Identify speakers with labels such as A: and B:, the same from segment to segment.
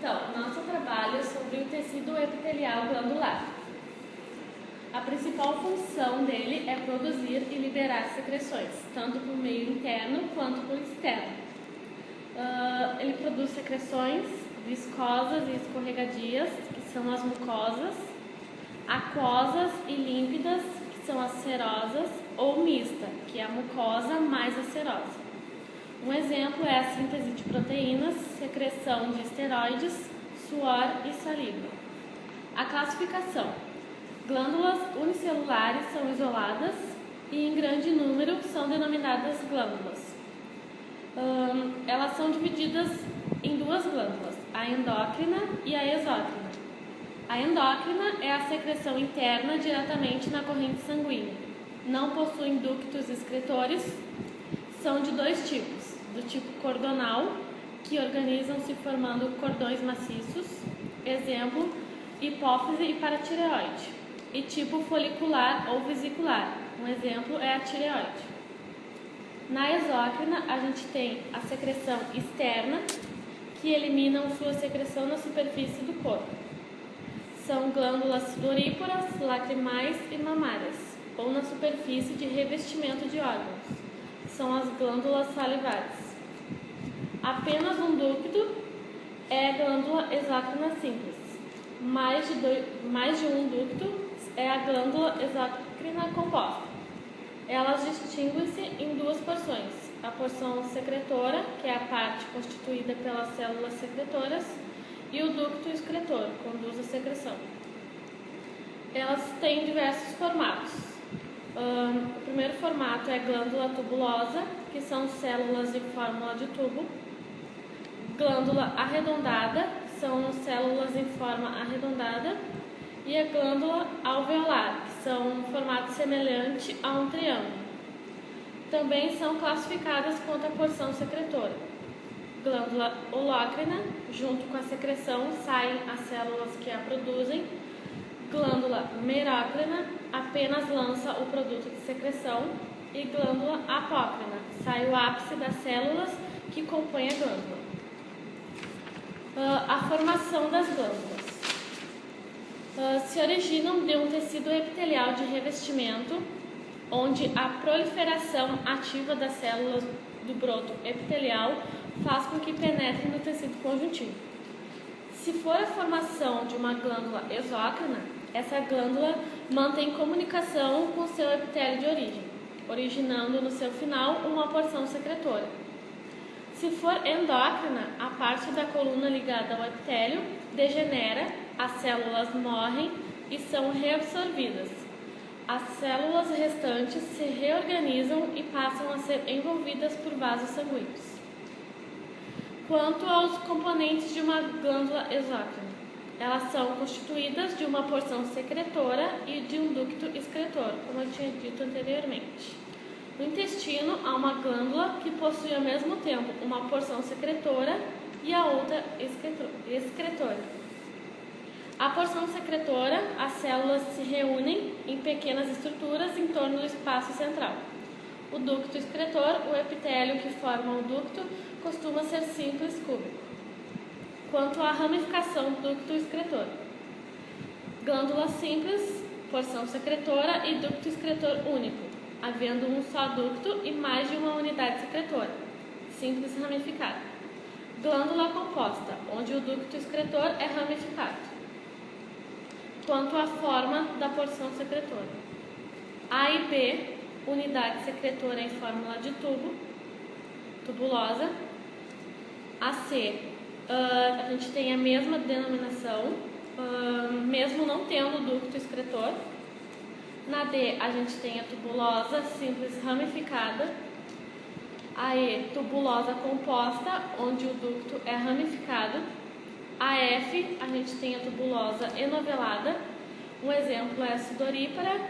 A: Então, nosso trabalho é sobre o tecido epitelial glandular. A principal função dele é produzir e liberar secreções, tanto por meio interno quanto por externo. Ele produz secreções viscosas e escorregadias, que são as mucosas, aquosas e límpidas, que são as serosas, ou mista, que é a mucosa mais a serosa. Um exemplo é a síntese de proteínas, secreção de esteroides, suor e saliva. A classificação. Glândulas unicelulares são isoladas e em grande número são denominadas glândulas. Elas são divididas em duas glândulas, a endócrina e a exócrina. A endócrina é a secreção interna diretamente na corrente sanguínea. Não possuem ductos excretores. São de dois tipos, do tipo cordonal, que organizam-se formando cordões maciços, exemplo, hipófise e paratireoide, e tipo folicular ou vesicular, um exemplo é a tireoide. Na exócrina, a gente tem a secreção externa, que eliminam sua secreção na superfície do corpo. São glândulas sudoríparas, lacrimais e mamárias, ou na superfície de revestimento de órgãos. São as glândulas salivares. Apenas um ducto é a glândula exócrina simples. Mais de um ducto é a glândula exócrina composta. Elas distinguem-se em duas porções. A porção secretora, que é a parte constituída pelas células secretoras, e o ducto excretor, que conduz a secreção. Elas têm diversos formatos. O primeiro formato é a glândula tubulosa, que são células em fórmula de tubo. Glândula arredondada, que são células em forma arredondada. E a glândula alveolar, que são um formato semelhante a um triângulo. Também são classificadas quanto à porção secretora. Glândula holócrina, junto com a secreção saem as células que a produzem. Glândula merócrina, apenas lança o produto de secreção. E glândula apócrina, sai o ápice das células que compõem a glândula. A formação das glândulas. Se originam de um tecido epitelial de revestimento, onde a proliferação ativa das células do broto epitelial faz com que penetrem no tecido conjuntivo. Se for a formação de uma glândula exócrina, essa glândula mantém comunicação com seu epitélio de origem, originando no seu final uma porção secretora. Se for endócrina, a parte da coluna ligada ao epitélio degenera, as células morrem e são reabsorvidas. As células restantes se reorganizam e passam a ser envolvidas por vasos sanguíneos. Quanto aos componentes de uma glândula exócrina, elas são constituídas de uma porção secretora e de um ducto excretor, como eu tinha dito anteriormente. No intestino, há uma glândula que possui ao mesmo tempo uma porção secretora e a outra excretora. A porção secretora, as células se reúnem em pequenas estruturas em torno do espaço central. O ducto excretor, o epitélio que forma o ducto, costuma ser simples cúbico. Quanto à ramificação do ducto excretor, glândula simples, porção secretora e ducto excretor único, havendo um só ducto e mais de uma unidade secretora, simples ramificada. Glândula composta, onde o ducto excretor é ramificado. Quanto à forma da porção secretora, A e B, unidade secretora em fórmula de tubo, tubulosa. A C, a gente tem a mesma denominação, mesmo não tendo ducto excretor. Na D, a gente tem a tubulosa simples ramificada. A E, tubulosa composta, onde o ducto é ramificado. A F, a gente tem a tubulosa enovelada. Um exemplo é a sudorípara,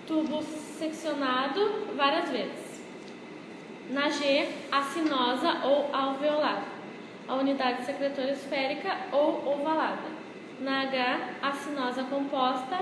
A: tubo seccionado várias vezes. Na G, a sinosa ou alveolar, a unidade secretora esférica ou ovalada. Na H, a sinosa composta,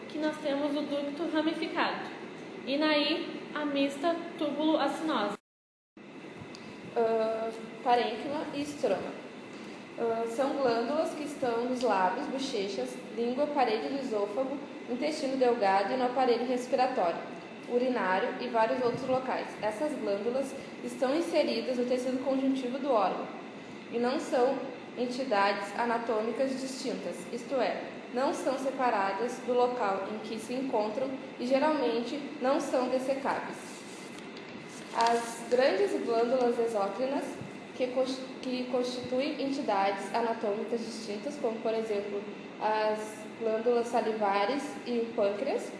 A: que nós temos o ducto ramificado. E na I, a mista túbulo-acinosa.
B: parênquima e estroma. São glândulas que estão nos lábios, bochechas, língua, parede do esôfago, intestino delgado e no aparelho respiratório, urinário e vários outros locais. Essas glândulas estão inseridas no tecido conjuntivo do órgão e não são entidades anatômicas distintas, isto é, não são separadas do local em que se encontram e geralmente não são dessecáveis. As grandes glândulas exócrinas, que constituem entidades anatômicas distintas, como por exemplo as glândulas salivares e o pâncreas,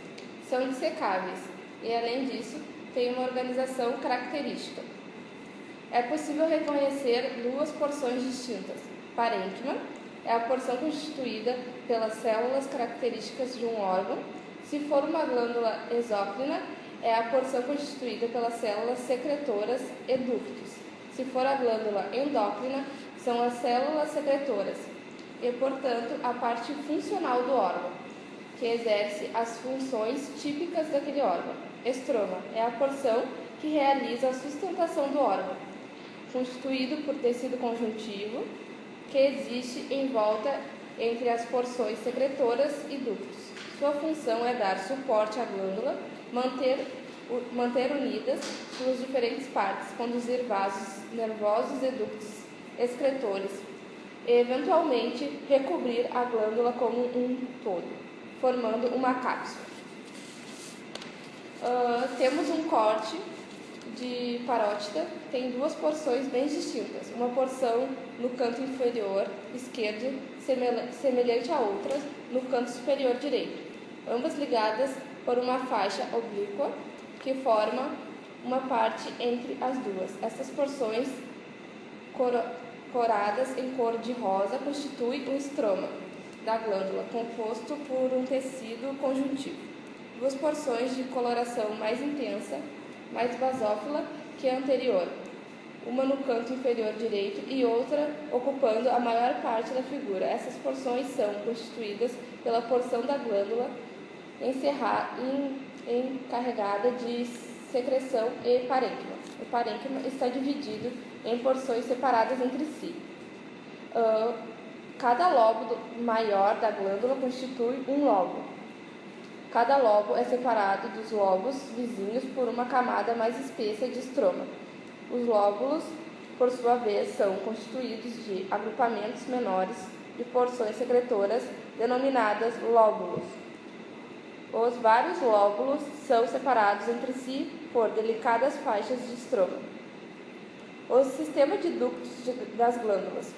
B: são dissecáveis e, além disso, têm uma organização característica. É possível reconhecer duas porções distintas. Parênquima é a porção constituída pelas células características de um órgão. Se for uma glândula exócrina, é a porção constituída pelas células secretoras e ductos. Se for a glândula endócrina, são as células secretoras e, portanto, a parte funcional do órgão, que exerce as funções típicas daquele órgão. Estroma é a porção que realiza a sustentação do órgão, constituído por tecido conjuntivo, que existe em volta entre as porções secretoras e ductos. Sua função é dar suporte à glândula, manter unidas suas diferentes partes, conduzir vasos nervosos e ductos excretores e, eventualmente, recobrir a glândula como um todo, formando uma cápsula. Temos um corte de parótida, tem duas porções bem distintas. Uma porção no canto inferior esquerdo, semelhante a outra no canto superior direito, ambas ligadas por uma faixa oblíqua que forma uma parte entre as duas. Essas porções coradas em cor de rosa constituem um estroma da glândula, composto por um tecido conjuntivo. Duas porções de coloração mais intensa, mais basófila que a anterior, uma no canto inferior direito e outra ocupando a maior parte da figura. Essas porções são constituídas pela porção da glândula encarregada de secreção e parênquima. O parênquima está dividido em porções separadas entre si. Cada lobo maior da glândula constitui um lobo. Cada lobo é separado dos lobos vizinhos por uma camada mais espessa de estroma. Os lóbulos, por sua vez, são constituídos de agrupamentos menores de porções secretoras denominadas lóbulos. Os vários lóbulos são separados entre si por delicadas faixas de estroma. O sistema de ductos das glândulas.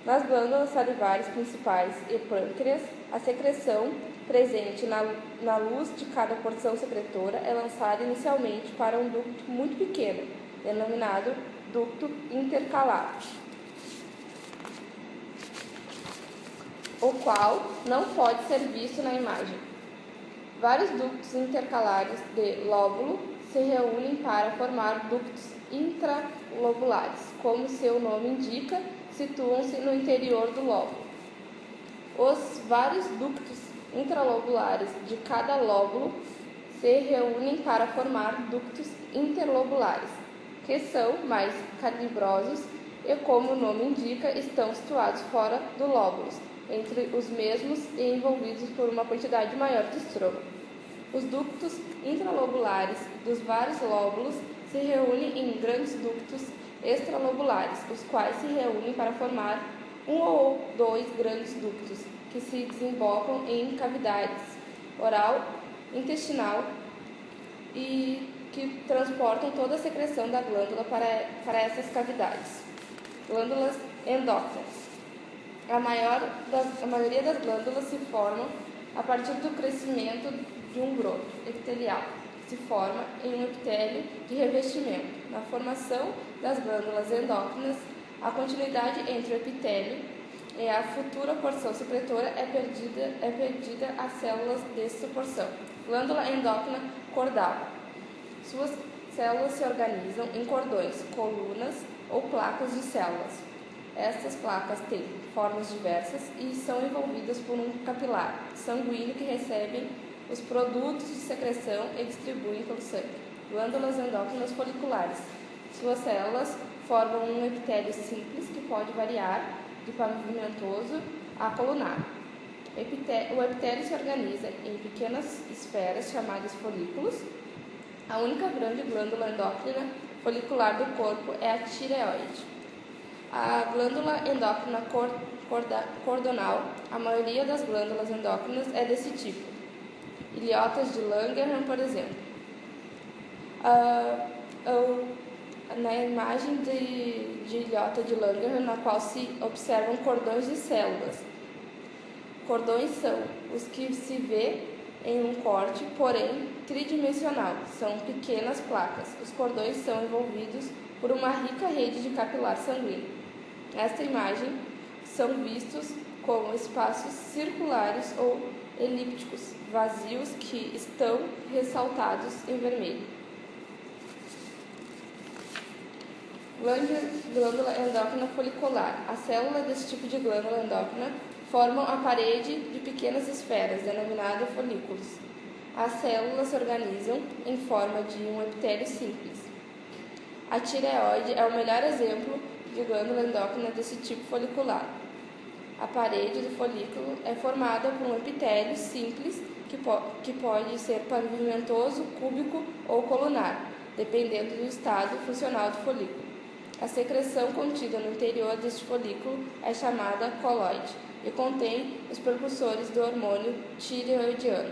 B: Nas glândulas salivares principais e pâncreas, a secreção presente na luz de cada porção secretora é lançada inicialmente para um ducto muito pequeno, denominado ducto intercalar, o qual não pode ser visto na imagem. Vários ductos intercalares de lóbulo se reúnem para formar ductos intralobulares. Como seu nome indica, situam-se no interior do lóbulo. Os vários ductos intralobulares de cada lóbulo se reúnem para formar ductos interlobulares, que são mais calibrosos e, como o nome indica, estão situados fora do lóbulo, entre os mesmos e envolvidos por uma quantidade maior de estroma. Os ductos intralobulares dos vários lóbulos se reúnem em grandes ductos extralobulares, os quais se reúnem para formar um ou dois grandes ductos, que se desembocam em cavidades oral, intestinal e que transportam toda a secreção da glândula para essas cavidades. Glândulas endócrinas. A maioria das glândulas se formam a partir do crescimento de um broto epitelial, que se forma em um epitélio de revestimento. Na formação das glândulas endócrinas, a continuidade entre o epitélio e a futura porção secretora é perdida às células desta porção. Glândula endócrina cordal. Suas células se organizam em cordões, colunas ou placas de células. Estas placas têm formas diversas e são envolvidas por um capilar sanguíneo que recebe os produtos de secreção e distribuem pelo sangue. Glândulas endócrinas foliculares. Suas células formam um epitélio simples que pode variar de pavimentoso a colunar. O epitélio se organiza em pequenas esferas chamadas folículos. A única grande glândula endócrina folicular do corpo é a tireoide. A glândula endócrina cordonal, a maioria das glândulas endócrinas é desse tipo. Ilhotas de Langerhans, por exemplo. Na imagem de ilhota de Langerhans, na qual se observam cordões de células. Cordões são os que se vê em um corte, porém tridimensional. São pequenas placas. Os cordões são envolvidos por uma rica rede de capilar sanguíneo. Nesta imagem são vistos como espaços circulares ou elípticos, vazios que estão ressaltados em vermelho. Glândula endócrina folicular. As células desse tipo de glândula endócrina formam a parede de pequenas esferas, denominadas folículos. As células se organizam em forma de um epitélio simples. A tireoide é o melhor exemplo de glândula endócrina desse tipo folicular. A parede do folículo é formada por um epitélio simples que pode ser pavimentoso, cúbico ou colunar, dependendo do estado funcional do folículo. A secreção contida no interior deste folículo é chamada coloide e contém os precursores do hormônio tireoidiano.